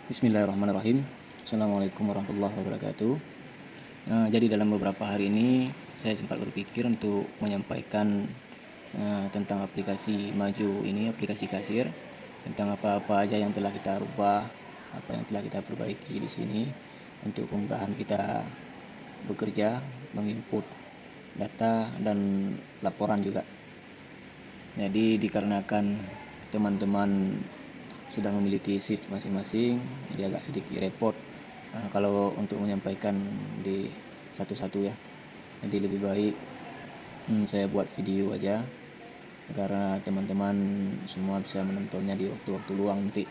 Bismillahirrahmanirrahim. Assalamualaikum warahmatullahi wabarakatuh. Jadi dalam beberapa hari ini saya sempat berpikir untuk menyampaikan tentang aplikasi Maju ini, aplikasi kasir, tentang apa-apa aja yang telah kita rubah, apa yang telah kita perbaiki di sini untuk kemudahan kita bekerja, menginput data dan laporan juga. Jadi dikarenakan teman-teman sudah memiliki shift masing-masing, jadi agak sedikit repot kalau untuk menyampaikan di satu-satu ya. Jadi lebih baik saya buat video aja karena teman-teman semua bisa menontonnya di waktu-waktu luang nanti.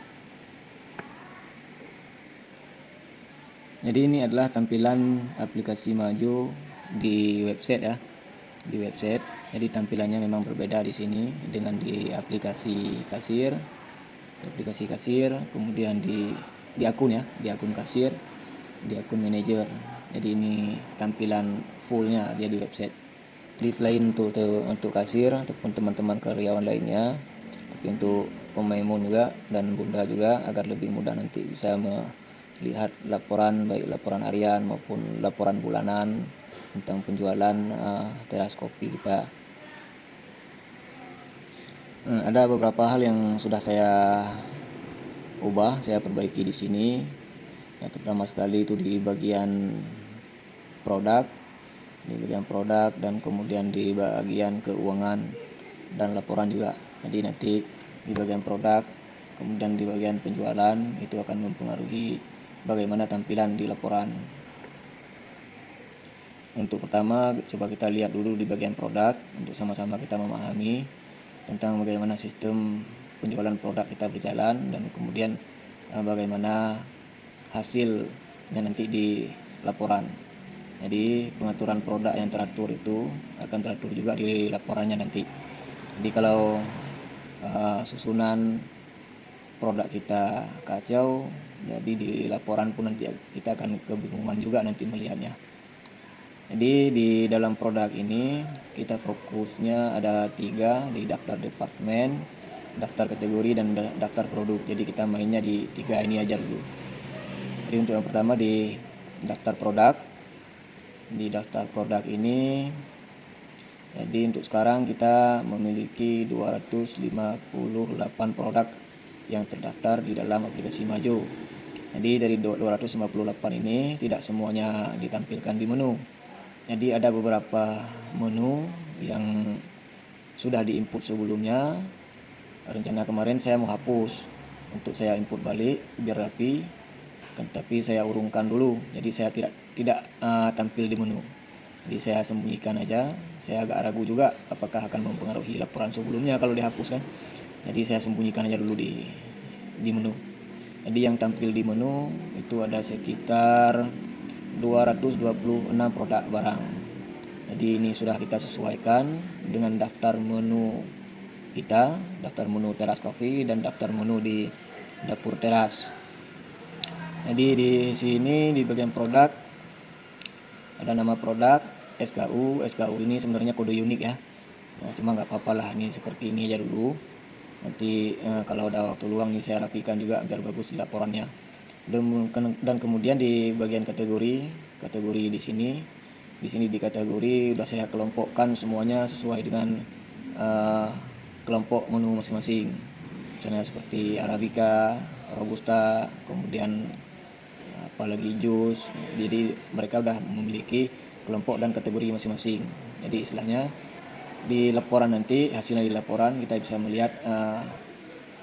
Jadi ini adalah tampilan aplikasi Maju di website ya. Di website. Jadi tampilannya memang berbeda di sini dengan di aplikasi kasir. Kemudian di akun ya, di akun kasir, di akun manajer. Jadi ini tampilan fullnya dia di website. Jadi selain untuk kasir ataupun teman-teman karyawan lainnya, tapi untuk pemaimun juga dan bunda juga agar lebih mudah nanti bisa melihat laporan, baik laporan harian maupun laporan bulanan tentang penjualan teras kopi kita. Ada beberapa hal yang sudah saya ubah, saya perbaiki di sini. Yang pertama sekali itu di bagian produk, dan kemudian di bagian keuangan dan laporan juga. Jadi nanti di bagian produk, kemudian di bagian penjualan itu akan mempengaruhi bagaimana tampilan di laporan. Untuk pertama, coba kita lihat dulu di bagian produk untuk sama-sama kita memahami tentang bagaimana sistem penjualan produk kita berjalan dan kemudian bagaimana hasilnya nanti di laporan. Jadi pengaturan produk yang teratur itu akan teratur juga di laporannya nanti. Jadi kalau susunan produk kita kacau, jadi di laporan pun nanti kita akan kebingungan juga nanti melihatnya. Jadi di dalam produk ini kita fokusnya ada 3, di daftar departemen, daftar kategori, dan daftar produk. Jadi kita mainnya di 3 ini aja dulu. Jadi untuk yang pertama di daftar produk. Di daftar produk ini, jadi untuk sekarang kita memiliki 258 produk yang terdaftar di dalam aplikasi Maju. Jadi dari 258 ini tidak semuanya ditampilkan di menu. Jadi ada beberapa menu yang sudah diinput sebelumnya. Rencana kemarin saya mau hapus untuk saya input balik biar rapi, tapi saya urungkan dulu. Jadi saya tidak tampil di menu. Jadi saya sembunyikan aja. Saya agak ragu juga apakah akan mempengaruhi laporan sebelumnya kalau dihapus kan. Jadi saya sembunyikan aja dulu di menu. Jadi yang tampil di menu itu ada sekitar 226 produk barang. Jadi ini sudah kita sesuaikan dengan daftar menu kita, daftar menu teras kopi dan daftar menu di dapur teras. Jadi di sini di bagian produk ada nama produk SKU. SKU ini sebenarnya kode unik ya. Cuma nggak apa-apa lah, ini seperti ini aja dulu. Nanti kalau ada waktu luang nih saya rapikan juga biar bagus di laporannya. Dan kemudian di bagian kategori di sini di kategori udah saya kelompokkan semuanya sesuai dengan kelompok menu masing-masing. Misalnya seperti Arabica, Robusta, kemudian apalagi jus. Jadi mereka udah memiliki kelompok dan kategori masing-masing. Jadi istilahnya di laporan nanti, hasilnya di laporan kita bisa melihat,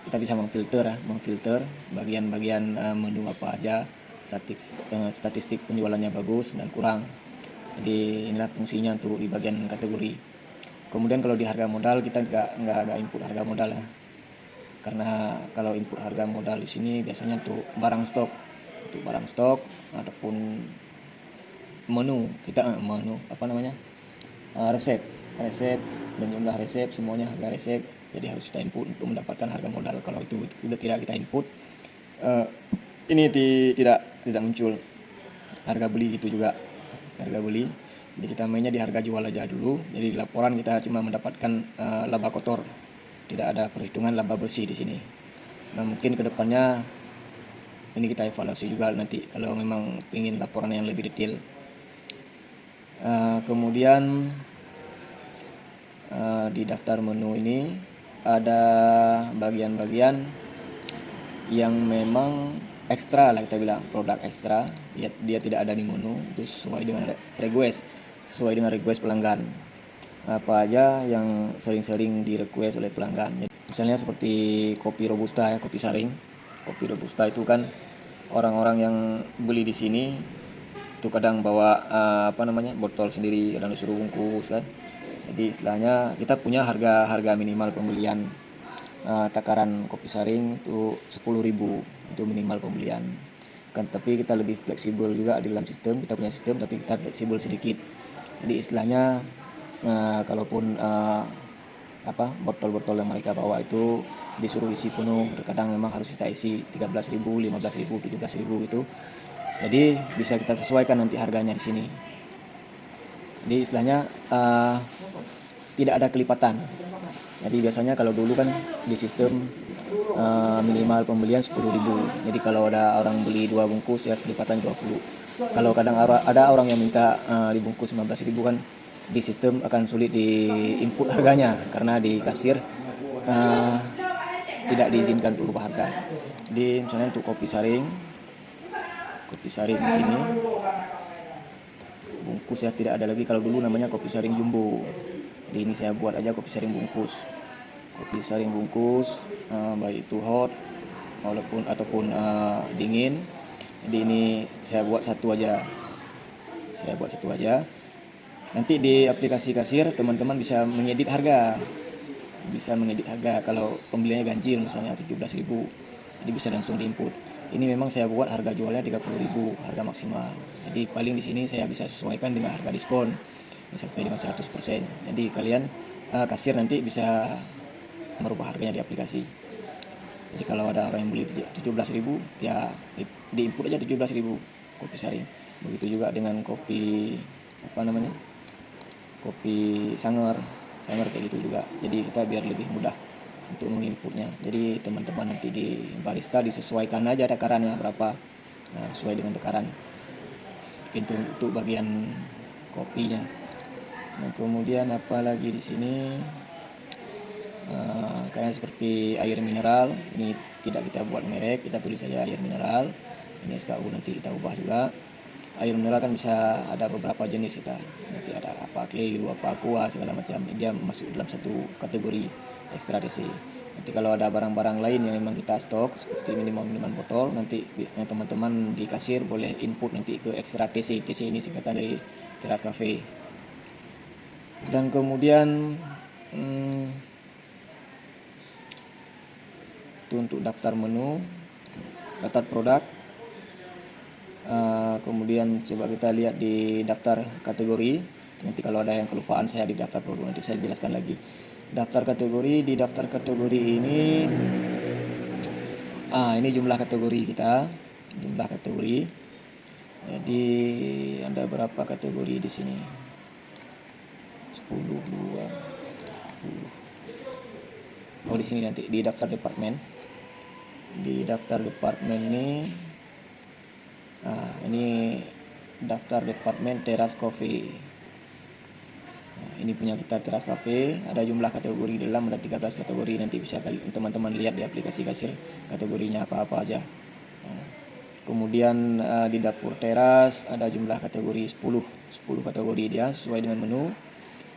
kita bisa memfilter bagian-bagian menu apa aja, statistik penjualannya bagus dan kurang. Jadi inilah fungsinya untuk di bagian kategori. Kemudian kalau di harga modal kita nggak input harga modal ya, karena kalau input harga modal di sini biasanya untuk barang stok ataupun menu kita resep dan jumlah resep, semuanya harga resep. Jadi harus kita input untuk mendapatkan harga modal. Kalau itu sudah tidak kita input, ini tidak muncul harga beli. Gitu juga harga beli. Jadi kita mainnya di harga jual aja dulu. Jadi di laporan kita cuma mendapatkan laba kotor, tidak ada perhitungan laba bersih di sini. Nah mungkin kedepannya ini kita evaluasi juga nanti kalau memang ingin laporan yang lebih detail. Kemudian di daftar menu ini ada bagian-bagian yang memang ekstra lah, kita bilang produk ekstra, dia tidak ada di menu, itu sesuai dengan request pelanggan. Apa aja yang sering-sering di request oleh pelanggan, misalnya seperti kopi robusta ya, kopi saring. Kopi robusta itu kan orang-orang yang beli di sini itu kadang bawa botol sendiri, kadang disuruh bungkus kan. Jadi istilahnya kita punya harga minimal pembelian takaran kopi saring itu 10.000 itu minimal pembelian kan, tapi kita lebih fleksibel juga di dalam sistem, kita punya sistem tapi kita fleksibel sedikit. Jadi istilahnya kalaupun botol-botol yang mereka bawa itu disuruh isi penuh, terkadang memang harus kita isi 13.000, 15.000, 17.000 gitu. Jadi bisa kita sesuaikan nanti harganya di sini. Jadi istilahnya tidak ada kelipatan. Jadi biasanya kalau dulu kan di sistem minimal pembelian 10.000. Jadi kalau ada orang beli 2 bungkus ya kelipatan 20. Kalau kadang ada orang yang minta dibungkus 15.000 kan, di sistem akan sulit di input harganya karena di kasir tidak diizinkan untuk berubah harga. Jadi misalnya untuk kopi saring di sini bungkus ya tidak ada lagi. Kalau dulu namanya kopi saring jumbo. Jadi ini saya buat aja kopi saring bungkus. Kopi saring bungkus baik itu hot ataupun dingin. Jadi ini saya buat satu aja. Nanti di aplikasi kasir teman-teman bisa mengedit harga. Kalau pembeliannya ganjil misalnya 17.000, jadi bisa langsung diinput. Ini memang saya buat harga jualnya 30.000, harga maksimal. Jadi paling di sini saya bisa sesuaikan dengan harga diskon sampai dengan 100%. Jadi kalian kasir nanti bisa merubah harganya di aplikasi. Jadi kalau ada orang yang beli 17.000 ya diinput aja 17.000 kopi saring. Begitu juga dengan kopi kopi sanger kayak gitu juga. Jadi kita biar lebih mudah untuk menginputnya. Jadi teman-teman nanti di barista disesuaikan aja takarannya berapa, sesuai dengan takaran itu untuk bagian kopinya. Nah, kemudian apa lagi di sini kayak seperti air mineral, ini tidak kita buat merek, kita tulis saja air mineral. Ini SKU nanti kita ubah juga. Air mineral kan bisa ada beberapa jenis, kita nanti ada apa Cleo, apa Aqua, segala macam, dia masuk dalam satu kategori ekstra DC. Nanti kalau ada barang-barang lain yang memang kita stok seperti minuman botol, nanti teman-teman di kasir boleh input nanti ke ekstra TC. TC ini singkatan dari Teras Cafe. Dan kemudian itu untuk daftar menu, daftar produk. Kemudian coba kita lihat di daftar kategori. Nanti kalau ada yang kelupaan saya di daftar produk nanti saya jelaskan lagi. Daftar kategori, di daftar kategori ini ini jumlah kategori kita, jadi ada berapa kategori di sini? 10, 2, 10. Di sini nanti di daftar departemen. Di daftar departemen ini daftar departemen Teras Cafe. Ini punya kita Teras Cafe, ada jumlah kategori dalam, ada 13 kategori. Nanti bisa teman-teman lihat di aplikasi kasir kategorinya apa-apa aja. Kemudian di dapur teras ada jumlah kategori 10 kategori dia sesuai dengan menu.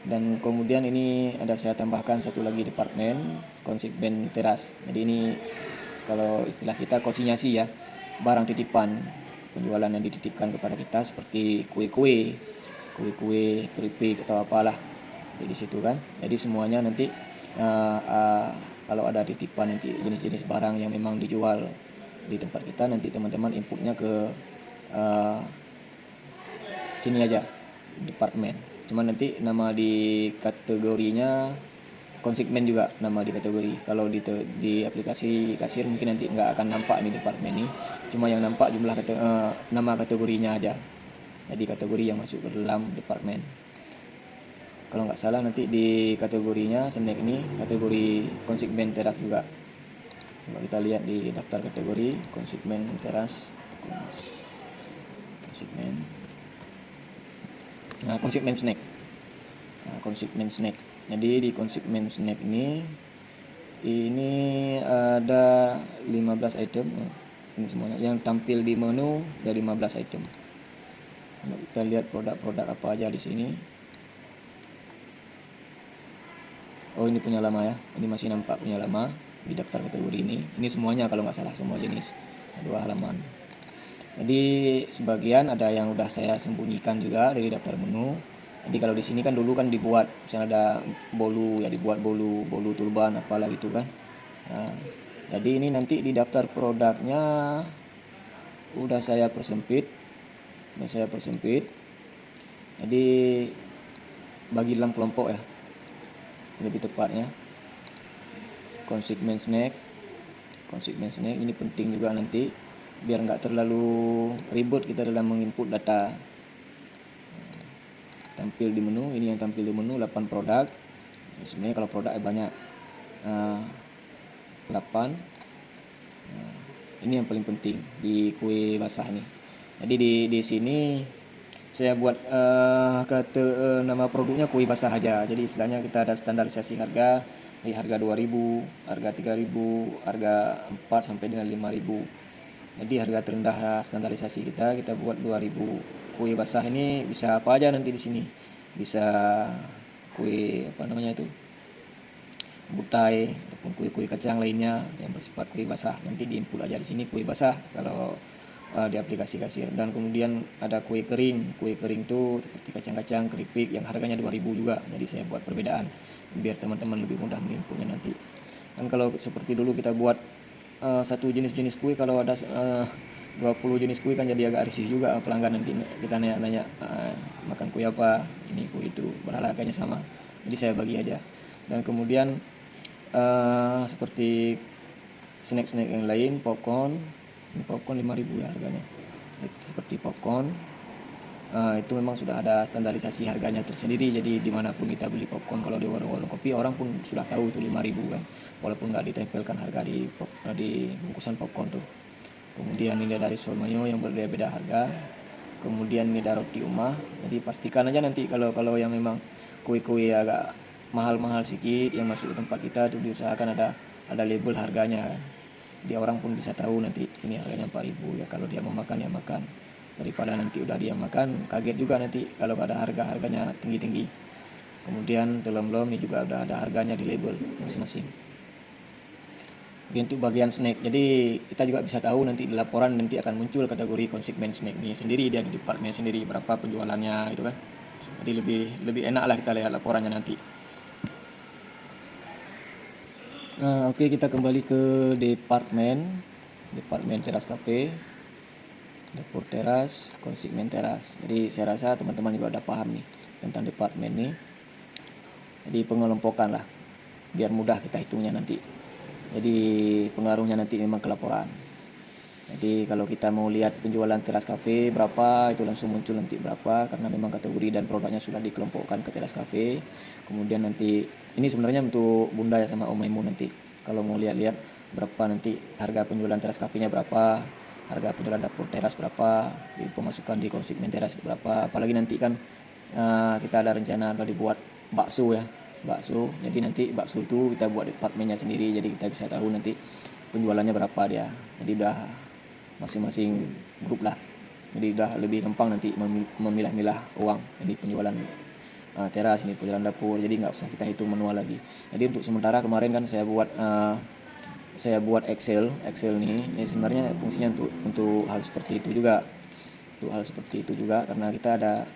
Dan kemudian ini ada saya tambahkan satu lagi departemen konsignmen teras. Jadi ini kalau istilah kita konsinyasi ya, barang titipan, penjualan yang dititipkan kepada kita seperti kue-kue, keripik atau apalah di situ kan. Jadi semuanya nanti kalau ada titipan nanti jenis-jenis barang yang memang dijual di tempat kita, nanti teman-teman inputnya ke sini aja departemen. Cuman nanti nama di kategorinya konsignmen juga, nama di kategori. Kalau di aplikasi kasir mungkin nanti nggak akan nampak ini departemen ini, cuma yang nampak jumlah nama kategorinya aja. Jadi kategori yang masuk ke dalam departemen. Kalau nggak salah nanti di kategorinya snack ini kategori konsignmen teras juga. Coba kita lihat di daftar kategori konsigmen teras, konsigmen, konsigmen snack. Konsigmen snack. Jadi di konsigmen snack ini ada 15 item. Ini semuanya yang tampil di menu dari 15 item. Kita lihat produk-produk apa aja di sini. Oh, ini punya lama ya. Ini masih nampak punya lama di daftar kategori ini. Ini semuanya kalau nggak salah, semua jenis. 2 halaman. Jadi sebagian ada yang udah saya sembunyikan juga dari daftar menu. Jadi kalau di sini kan dulu kan dibuat, misalnya ada bolu ya, dibuat bolu turban apalah gitu kan. Nah, jadi ini nanti di daftar produknya udah saya persempit. Jadi bagi dalam kelompok ya, lebih tepatnya konsigmen snack ini penting juga nanti biar nggak terlalu ribet kita dalam menginput data. Tampil di menu, ini yang tampil di menu 8 produk. Sebenarnya kalau produknya banyak 8. Ini yang paling penting di kue basah ini. Jadi di sini saya buat nama produknya kue basah aja. Jadi istilahnya kita ada standarisasi harga, di harga 2.000, harga 3.000, harga 4 sampai dengan 5.000. Jadi harga terendah standarisasi kita buat 2.000. Kue basah ini bisa apa aja nanti di sini. Bisa kue apa namanya itu? Butai ataupun kue-kue kacang lainnya yang bersifat kue basah. Nanti diinput aja di sini kue basah kalau di aplikasi kasir. Dan kemudian ada kue kering tuh seperti kacang-kacang, keripik yang harganya 2.000 juga. Jadi saya buat perbedaan biar teman-teman lebih mudah menginputnya nanti. Dan kalau seperti dulu kita buat satu jenis kue, kalau ada 20 jenis kue kan jadi agak risih juga pelanggan, nanti kita nanya makan kue apa, ini kue itu, padahal harganya sama. Jadi saya bagi aja. Dan kemudian seperti snack-snack yang lain, popcorn. Ini popcorn 5.000 ya harganya. Seperti popcorn itu memang sudah ada standarisasi harganya tersendiri. Jadi dimanapun kita beli popcorn, kalau di warung-warung kopi orang pun sudah tahu itu 5.000 kan, walaupun nggak ditempelkan harga di bungkusan popcorn tuh. Kemudian ini dari Solmayo yang berbeda-beda harga. Kemudian ini ada roti umah. Jadi pastikan aja nanti kalau yang memang kue-kue agak mahal-mahal sedikit yang masuk ke tempat kita tuh diusahakan ada label harganya kan. Jadi orang pun bisa tahu nanti ini harganya 4.000 ya, kalau dia mau makan ya makan. Daripada nanti udah dia makan kaget juga nanti kalau ada harganya tinggi-tinggi. Kemudian telur ini juga udah ada harganya di label masing-masing. Untuk bagian snack, jadi kita juga bisa tahu nanti di laporan nanti akan muncul kategori konsigmen snack ini sendiri, dia di departemen sendiri berapa penjualannya itu kan. Jadi lebih enak lah kita lihat laporannya nanti. Nah, oke, kita kembali ke departemen teras cafe, dapur teras, konsigmen teras. Jadi saya rasa teman-teman juga udah paham nih tentang departemen ini. Jadi pengelompokan lah biar mudah kita hitungnya nanti. Jadi pengaruhnya nanti memang ke laporan. Jadi kalau kita mau lihat penjualan teras cafe berapa, itu langsung muncul nanti berapa, karena memang kategori dan produknya sudah dikelompokkan ke teras cafe. Kemudian nanti ini sebenarnya untuk Bunda ya sama Om Maimun nanti. Kalau mau lihat-lihat berapa nanti harga penjualan teras cafe-nya berapa, harga penjualan dapur teras berapa, di pemasukan di konsigmen teras berapa. Apalagi nanti kan kita ada rencana udah dibuat bakso ya. Jadi nanti bakso itu kita buat departemennya sendiri, jadi kita bisa tahu nanti penjualannya berapa dia. Jadi udah masing-masing grup lah, jadi udah lebih gampang nanti memilah-milah uang. Jadi penjualan teras, ini penjualan dapur, jadi nggak usah kita hitung manual lagi. Jadi untuk sementara kemarin kan saya buat Excel nih, ya sebenarnya fungsinya untuk hal seperti itu juga, karena kita ada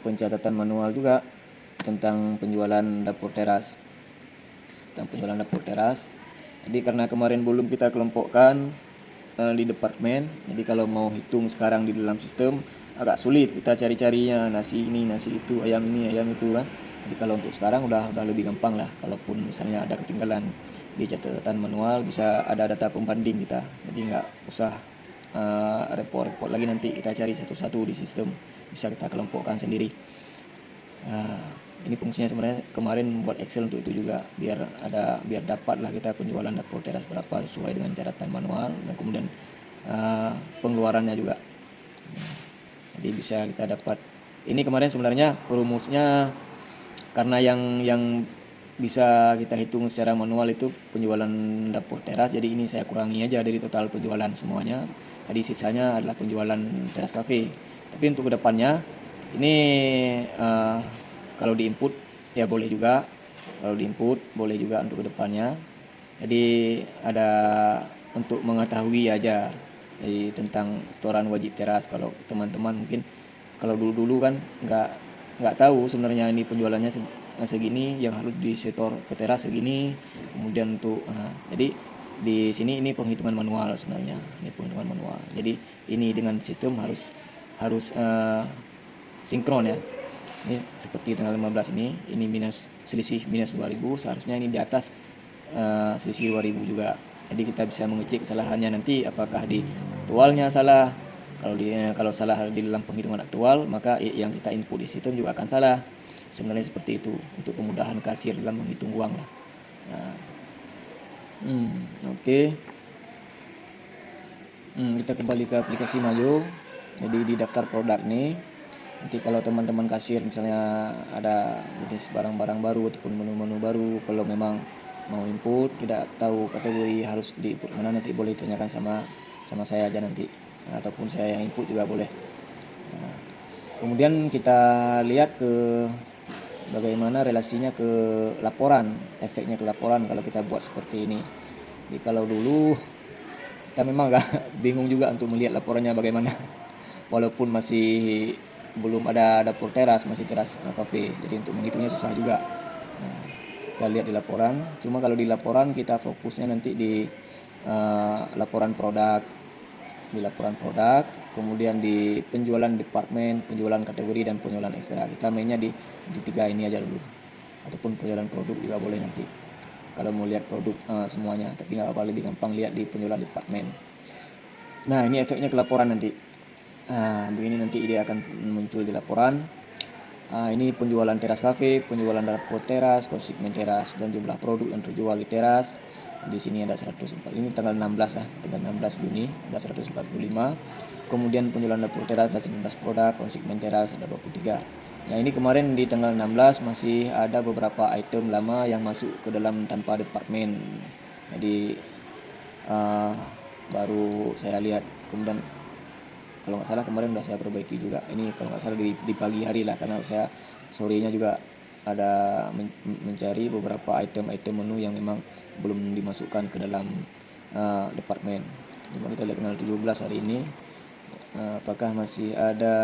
pencatatan manual juga tentang penjualan dapur teras. Jadi karena kemarin belum kita kelompokkan di departemen, jadi kalau mau hitung sekarang di dalam sistem agak sulit kita cari-carinya, nasi ini, nasi itu, ayam ini, ayam itu kan. Jadi kalau untuk sekarang udah lebih gampang lah. Kalaupun misalnya ada ketinggalan di catatan manual, bisa ada data pembanding kita. Jadi nggak usah repot-repot lagi nanti kita cari satu-satu di sistem, bisa kita kelompokkan sendiri. Ini fungsinya sebenarnya kemarin buat Excel untuk itu juga, biar dapat lah kita penjualan dapur teras berapa sesuai dengan catatan manual, dan kemudian pengeluarannya juga. Jadi bisa kita dapat. Ini kemarin sebenarnya rumusnya, karena yang bisa kita hitung secara manual itu penjualan dapur teras, jadi ini saya kurangi aja dari total penjualan semuanya. Tadi sisanya adalah penjualan teras cafe. Tapi untuk kedepannya ini kalau di input ya boleh juga, kalau di input boleh juga untuk kedepannya. Jadi ada untuk mengetahui aja tentang setoran wajib teras. Kalau teman-teman mungkin kalau dulu kan nggak tahu sebenarnya ini penjualannya segini, yang harus disetor ke teras segini, kemudian untuk jadi di sini ini penghitungan manual sebenarnya, ini penghitungan manual. Jadi ini dengan sistem harus sinkron ya. Ini seperti tanggal 15 ini selisih minus 2000, seharusnya ini di atas selisih 2000 juga. Jadi kita bisa mengecek kesalahannya nanti, apakah di aktualnya salah. Kalau salah di dalam penghitungan aktual, maka yang kita input di sistem juga akan salah. Sebenarnya seperti itu untuk kemudahan kasir dalam menghitung uang lah. Nah, oke. Kita kembali ke aplikasi Majo. Jadi di daftar produk nih, nanti kalau teman-teman kasir misalnya ada jenis barang-barang baru ataupun menu-menu baru, kalau memang mau input tidak tahu kategori harus di input mana, nanti boleh tanyakan sama saya aja nanti, ataupun saya yang input juga boleh. Kemudian kita lihat ke bagaimana relasinya ke laporan, efeknya ke laporan kalau kita buat seperti ini. Jadi kalau dulu kita memang agak bingung juga untuk melihat laporannya bagaimana, walaupun masih belum ada dapur teras, masih teras cafe, jadi untuk menghitungnya susah juga. Kita lihat di laporan, cuma kalau di laporan kita fokusnya nanti di laporan produk, kemudian di penjualan departemen, penjualan kategori, dan penjualan ekstra. Kita mainnya di 3 ini aja dulu, ataupun penjualan produk juga boleh nanti kalau mau lihat produk semuanya, tapi nggak apa-apa, lebih gampang lihat di penjualan departemen. Nah, ini efeknya ke laporan nanti. Begini nanti dia akan muncul di laporan. Ini penjualan teras cafe, penjualan dapur teras, konsigmen teras, dan jumlah produk yang terjual di teras. Di sini ada 104. Ini tanggal 16 ya, tanggal 16 Juni ada 145. Kemudian penjualan dapur teras ada 19 produk, konsigmen teras ada 23. Ya, ini kemarin di tanggal 16 masih ada beberapa item lama yang masuk ke dalam tanpa departemen. Jadi baru saya lihat, kemudian kalau nggak salah kemarin udah saya perbaiki juga. Ini kalau nggak salah di pagi hari lah, karena saya sorenya juga ada mencari beberapa item menu yang memang belum dimasukkan ke dalam departemen. Coba kita lihat tanggal 17 hari ini, apakah masih ada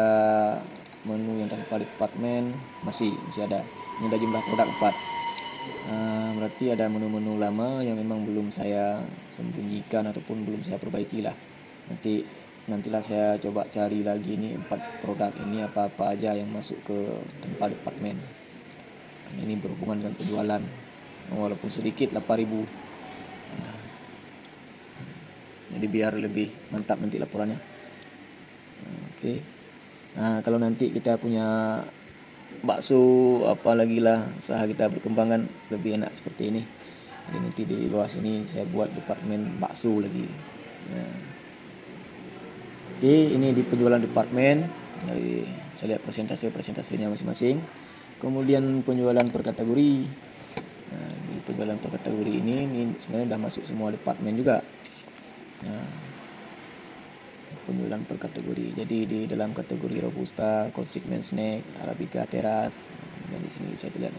menu yang tanpa departemen. Masih ada. Ini ada jumlah produk 4. Berarti ada menu-menu lama yang memang belum saya sembunyikan ataupun belum saya perbaiki lah. Nantilah saya coba cari lagi nih 4 produk ini apa aja yang masuk ke tanpa departemen. Ini berhubungan dengan penjualan, walaupun sedikit 8.000. Jadi biar lebih mantap nanti laporannya. Oke. Nah, kalau nanti kita punya bakso apalagi lah, usaha kita berkembang kan lebih enak seperti ini. Jadi nanti di bawah sini saya buat departemen bakso lagi. Oke, ini di penjualan departemen. Jadi saya lihat presentasinya masing-masing. Kemudian penjualan per kategori. Nah, di penjualan per kategori ini sebenarnya udah masuk semua departemen juga. Nah, penjualan per kategori. Jadi di dalam kategori robusta, konsigmen snack, arabica, teras. Dan di sini bisa dilihat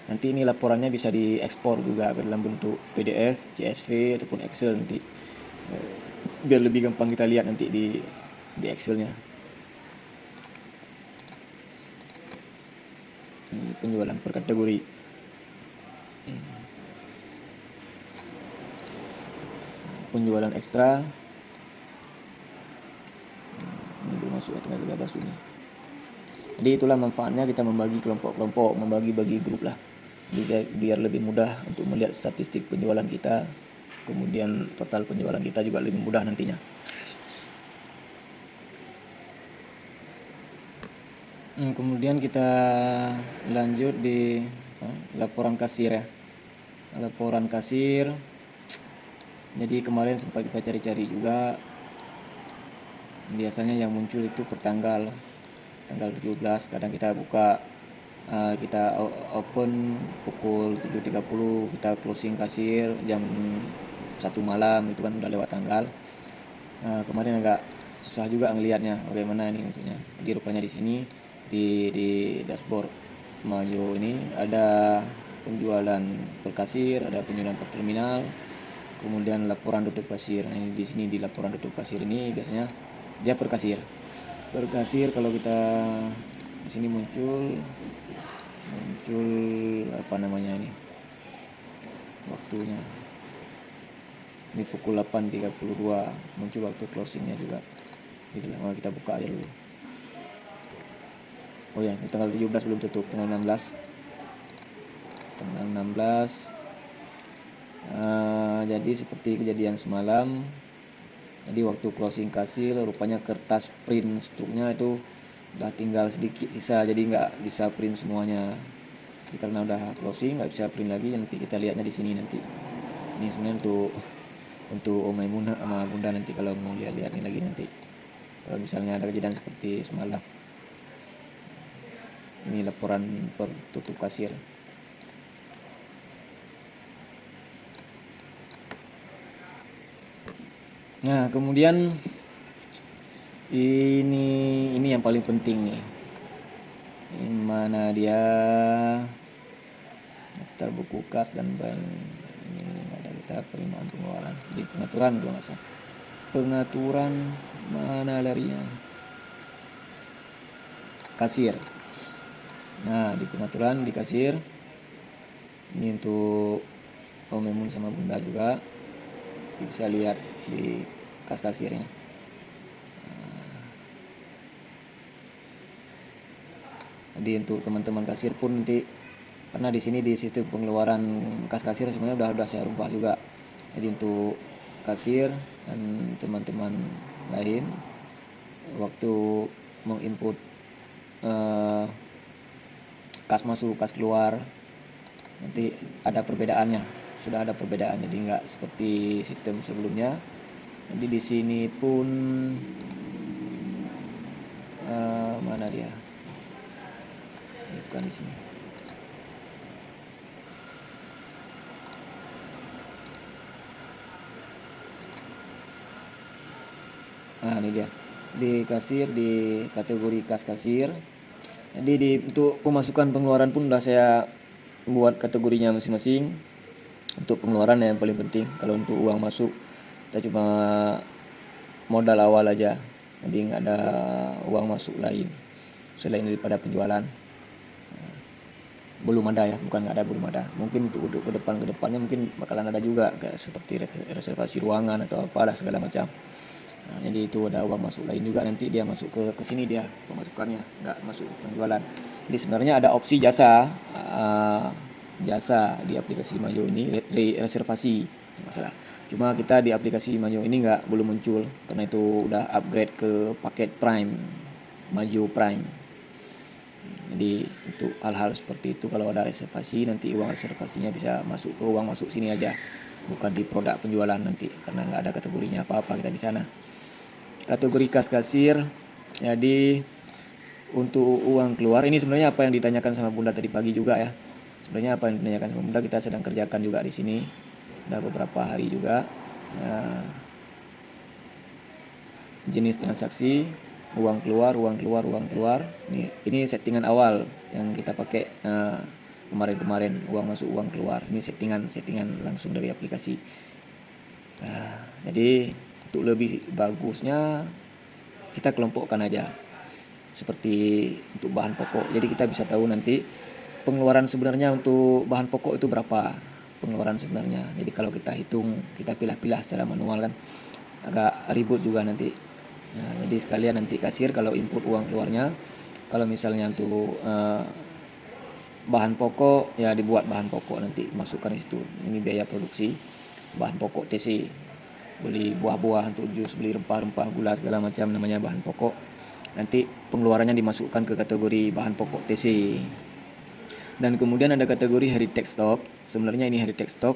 nanti ini laporannya bisa diekspor juga ke dalam bentuk PDF, CSV ataupun Excel nanti. Biar lebih gampang kita lihat nanti di Excelnya. Ini penjualan per kategori. Penjualan ekstra. Ini belum masuk tanggal 13 Juni. Jadi itulah manfaatnya kita membagi kelompok-kelompok, membagi grup lah. Jadi biar lebih mudah untuk melihat statistik penjualan kita. Kemudian total penjualan kita juga lebih mudah nantinya. Kemudian kita lanjut di laporan kasir ya. Laporan kasir. Jadi kemarin sempat kita cari-cari juga. Biasanya yang muncul itu per tanggal 17. Kadang kita buka, kita open pukul 7.30, kita closing kasir jam 1 malam, itu kan udah lewat tanggal. Kemarin agak susah juga ngelihatnya bagaimana ini maksudnya. Jadi rupanya di sini di dashboard Majo ini ada penjualan per kasir, ada penjualan per terminal, kemudian laporan tutup kasir. Nah, ini di sini di laporan tutup kasir ini biasanya dia per kasir. Per kasir kalau kita di sini muncul apa namanya ini waktunya. Ini pukul 8.32 muncul waktu closingnya juga. Jadi kita buka aja dulu. Oh ya, ini tanggal 17 belum tutup, tanggal 16. Jadi seperti kejadian semalam. Jadi waktu closing kasir rupanya kertas print struknya itu udah tinggal sedikit sisa, jadi nggak bisa print semuanya. Jadi karena udah closing nggak bisa print lagi. Nanti kita lihatnya di sini nanti. Ini sebenarnya untuk Om Maimunah sama Bunda nanti kalau mau lihat-lihat ini lagi nanti. Kalau misalnya ada kejadian seperti semalam. Ini laporan per tutup kasir. Nah, kemudian ini yang paling penting nih. Ini mana dia? Daftar buku kas dan bank. Ini ada kita penerimaan pengeluaran di pengaturan kalau nggak salah. Pengaturan mana larinya? Kasir. Nah, di pengaturan di kasir ini untuk Om Memun sama Bunda juga bisa lihat di kas kasirnya. Jadi untuk teman-teman kasir pun nanti, karena di sini di sistem pengeluaran kas kasir sebenarnya udah saya rubah juga. Jadi untuk kasir dan teman-teman lain waktu menginput kas masuk kas keluar nanti ada perbedaannya, sudah ada perbedaan, jadi nggak seperti sistem sebelumnya. Jadi di sini pun mana dia? Bukan di sini. Nah, ini dia. Di kasir, di kategori kas kasir. Jadi untuk pemasukan pengeluaran pun udah saya buat kategorinya masing-masing. Untuk pengeluaran yang paling penting, kalau untuk uang masuk kita cuma modal awal aja. Jadi nggak ada uang masuk lain selain daripada penjualan. Belum ada ya, bukan nggak ada, belum ada. Mungkin untuk kedepannya mungkin bakalan ada juga, kayak seperti reservasi ruangan atau apalah segala macam. Nah, jadi itu ada uang masuk lain juga, nanti dia masuk ke sini dia pemasukannya, nggak masuk penjualan. Jadi sebenarnya ada opsi jasa di aplikasi Majo ini, reservasi masalah. Cuma kita di aplikasi Majo ini belum muncul karena itu udah upgrade ke paket Prime, Majo Prime. Jadi untuk hal-hal seperti itu kalau ada reservasi nanti uang reservasinya bisa masuk ke uang masuk sini aja, bukan di produk penjualan nanti, karena nggak ada kategorinya apa-apa kita di sana. Kategori kas kasir. Jadi untuk uang keluar ini sebenarnya apa yang ditanyakan sama Bunda tadi pagi juga ya. Sebenarnya apa yang ditanyakan sama Bunda kita sedang kerjakan juga di sini. Udah beberapa hari juga. Jenis transaksi, uang keluar. Ini settingan awal yang kita pakai kemarin uang masuk uang keluar. Ini settingan langsung dari aplikasi. Jadi untuk lebih bagusnya kita kelompokkan aja seperti untuk bahan pokok. Jadi kita bisa tahu nanti pengeluaran sebenarnya untuk bahan pokok itu berapa pengeluaran sebenarnya. Jadi kalau kita hitung, kita pilah-pilah secara manual kan agak ribut juga nanti. Nah, jadi sekalian nanti kasir kalau input uang keluarnya, kalau misalnya untuk bahan pokok ya dibuat bahan pokok nanti masukkan di situ. Ini biaya produksi bahan pokok TC. beli buah-buah untuk jus, beli rempah-rempah, gula segala macam namanya bahan pokok. Nanti pengeluarannya dimasukkan ke kategori bahan pokok TC. Dan kemudian ada kategori heritage stock. Sebenarnya ini heritage stock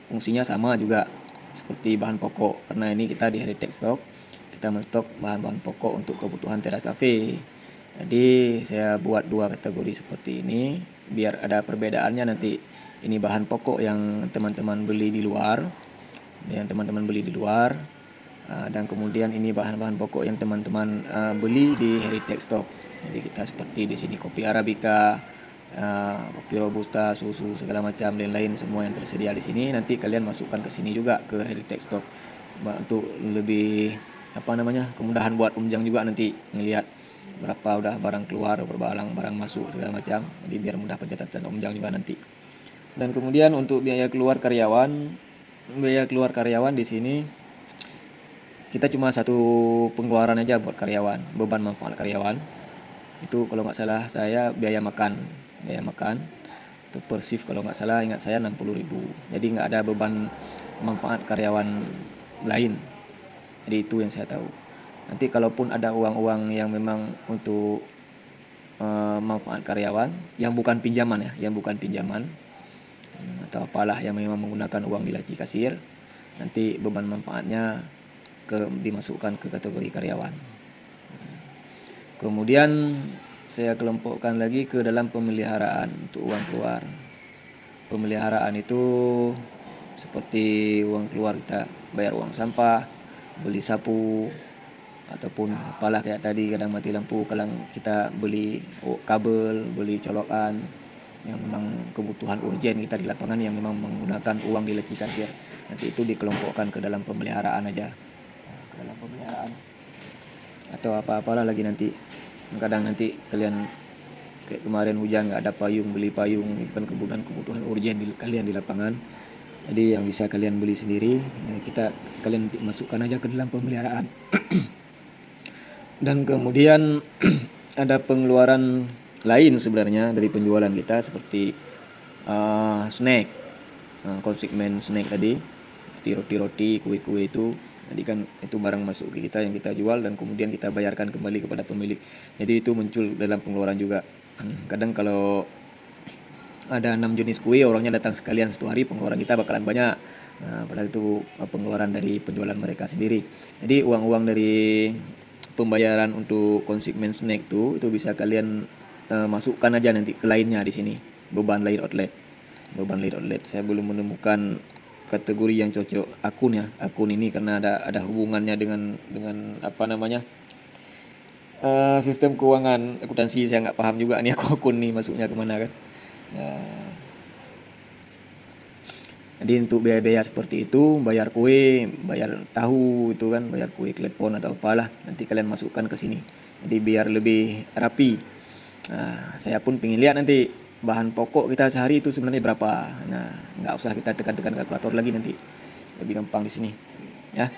fungsinya sama juga seperti bahan pokok, karena ini kita di heritage stock kita menstok bahan-bahan pokok untuk kebutuhan teras cafe. Jadi saya buat dua kategori seperti ini biar ada perbedaannya nanti. Ini bahan pokok yang teman-teman beli di luar, dan kemudian ini bahan-bahan pokok yang teman-teman beli di heritage stock. Jadi kita seperti di sini kopi arabica, kopi robusta, susu segala macam dan lain semua yang tersedia di sini nanti kalian masukkan ke sini juga ke heritage stock untuk lebih kemudahan buat Umjang juga nanti ngelihat berapa udah barang keluar, berapa barang masuk segala macam. Jadi biar mudah pencatatan Umjang juga nanti. Dan kemudian untuk biaya keluar karyawan di sini kita cuma satu pengeluaran aja buat karyawan, beban manfaat karyawan. Itu kalau nggak salah saya biaya makan itu per shift kalau nggak salah ingat saya 60.000. Jadi nggak ada beban manfaat karyawan lain. Jadi itu yang saya tahu. Nanti kalaupun ada uang-uang yang memang untuk manfaat karyawan yang bukan pinjaman atau apalah yang memang menggunakan uang di laci kasir, nanti beban manfaatnya dimasukkan ke kategori karyawan. Kemudian saya kelompokkan lagi ke dalam pemeliharaan untuk uang keluar. Pemeliharaan itu seperti uang keluar kita bayar uang sampah, beli sapu, ataupun apalah kayak tadi kadang mati lampu, kadang kita beli kabel, beli colokan yang memang kebutuhan urgen kita di lapangan yang memang menggunakan uang di laci kasir. Nanti itu dikelompokkan ke dalam pemeliharaan aja. Ke dalam pemeliharaan. Atau apa-apalah lagi nanti. Kadang nanti kalian kayak kemarin hujan nggak ada payung, beli payung, itu kan kebutuhan urgen kalian di lapangan. Jadi yang bisa kalian beli sendiri, kalian masukkan aja ke dalam pemeliharaan. Dan kemudian ada pengeluaran lain sebenarnya dari penjualan kita seperti snack, konsigmen snack tadi, roti-roti, kue-kue itu. Jadi kan itu barang masuk ke kita yang kita jual dan kemudian kita bayarkan kembali kepada pemilik. Jadi itu muncul dalam pengeluaran juga. Kadang kalau ada 6 jenis kue, orangnya datang sekalian satu hari, pengeluaran kita bakalan banyak. Padahal itu pengeluaran dari penjualan mereka sendiri. Jadi uang-uang dari pembayaran untuk konsigmen snack itu bisa kalian masukkan aja nanti ke lainnya di sini. Beban lain outlet. Saya belum menemukan kategori yang cocok akun ini karena ada hubungannya dengan sistem keuangan akuntansi. Saya nggak paham juga nih akun nih masuknya kemana kan. Jadi untuk biaya-biaya seperti itu, bayar kue, bayar tahu itu kan, bayar kue klepon atau apalah, nanti kalian masukkan ke sini. Jadi biar lebih rapi. Saya pun pengen lihat nanti bahan pokok kita sehari itu sebenarnya berapa. Nggak usah kita tekan-tekan kalkulator lagi nanti, lebih gampang di sini, ya.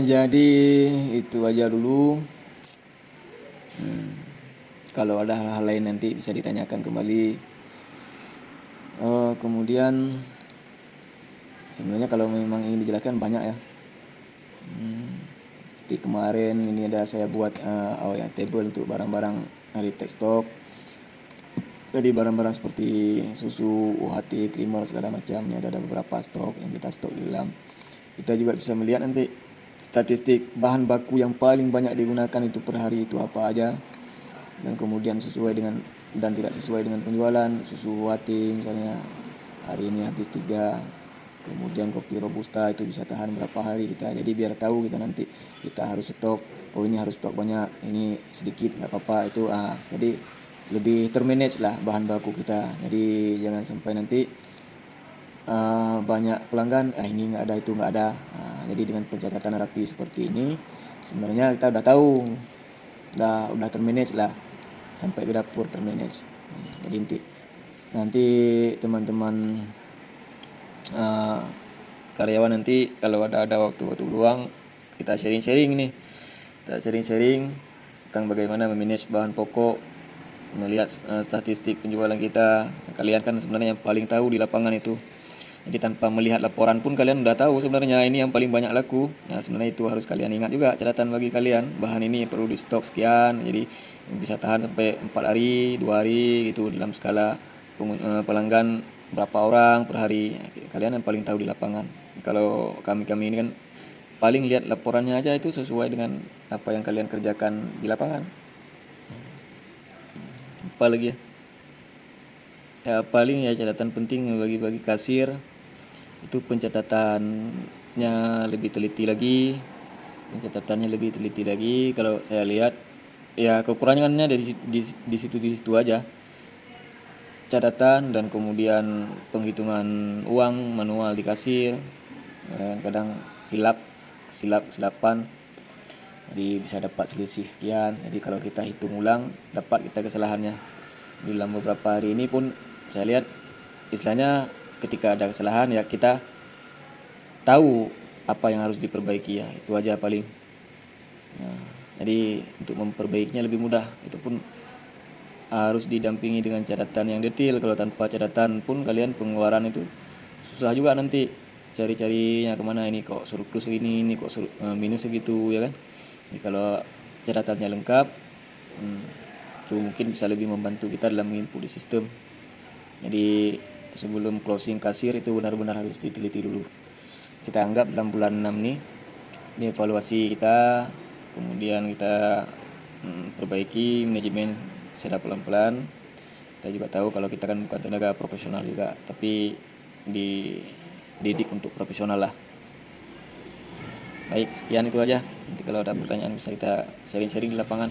Jadi itu aja dulu. Kalau ada hal-hal lain nanti bisa ditanyakan kembali. Kemudian sebenarnya kalau memang ingin dijelaskan banyak ya. Di kemarin ini ada saya buat table untuk barang-barang heritage stock. Jadi barang-barang seperti susu, UHT, creamer segala macam. Ini ada beberapa stok yang kita stok di dalam. Kita juga bisa melihat nanti statistik bahan baku yang paling banyak digunakan itu per hari itu apa aja. Dan kemudian sesuai dengan dan tidak sesuai dengan penjualan. Susu UHT misalnya hari ini habis 3, kemudian kopi robusta itu bisa tahan berapa hari kita. Jadi biar tahu kita nanti kita harus stok, ini harus stok banyak, ini sedikit nggak apa-apa itu. Jadi lebih termanage lah bahan baku kita. Jadi jangan sampai nanti banyak pelanggan ini nggak ada, itu nggak ada. Jadi dengan pencatatan rapi seperti ini sebenarnya kita udah tahu, udah termanage lah, sampai ke dapur termanage. Jadi nanti teman-teman karyawan nanti kalau ada waktu-waktu luang kita sharing-sharing tentang bagaimana memanage bahan pokok melihat statistik penjualan kita. Kalian kan sebenarnya yang paling tahu di lapangan itu. Jadi tanpa melihat laporan pun kalian udah tahu sebenarnya ini yang paling banyak laku. Nah, sebenarnya itu harus kalian ingat juga, catatan bagi kalian. Bahan ini perlu di stok sekian, jadi bisa tahan sampai 4 hari, 2 hari gitu dalam skala pelanggan berapa orang per hari. Kalian yang paling tahu di lapangan. Kalau kami ini kan paling lihat laporannya aja itu sesuai dengan apa yang kalian kerjakan di lapangan. Apa lagi ya? Ya paling ya catatan penting bagi kasir itu pencatatannya lebih teliti lagi, kalau saya lihat ya kekurangannya di situ aja, catatan dan kemudian penghitungan uang manual di kasir, kadang silapan, jadi bisa dapat selisih sekian. Jadi kalau kita hitung ulang dapat kita kesalahannya. Dalam beberapa hari ini pun saya lihat istilahnya ketika ada kesalahan ya kita tahu apa yang harus diperbaiki, ya itu aja paling. Nah, jadi untuk memperbaikinya lebih mudah, itu pun harus didampingi dengan catatan yang detail. Kalau tanpa catatan pun kalian pengeluaran itu susah juga nanti cari-carinya kemana, ini kok surplus ini kok minus segitu ya kan. Jadi kalau catatannya lengkap, itu mungkin bisa lebih membantu kita dalam menginput di sistem. Jadi sebelum closing kasir itu benar-benar harus diteliti dulu. Kita anggap dalam bulan 6 nih, ini evaluasi kita, kemudian kita perbaiki manajemen secara pelan-pelan. Kita juga tahu kalau kita kan bukan tenaga profesional juga, tapi dididik untuk profesional lah. Baik, sekian itu aja. Nanti kalau ada pertanyaan bisa kita sharing-sharing di lapangan.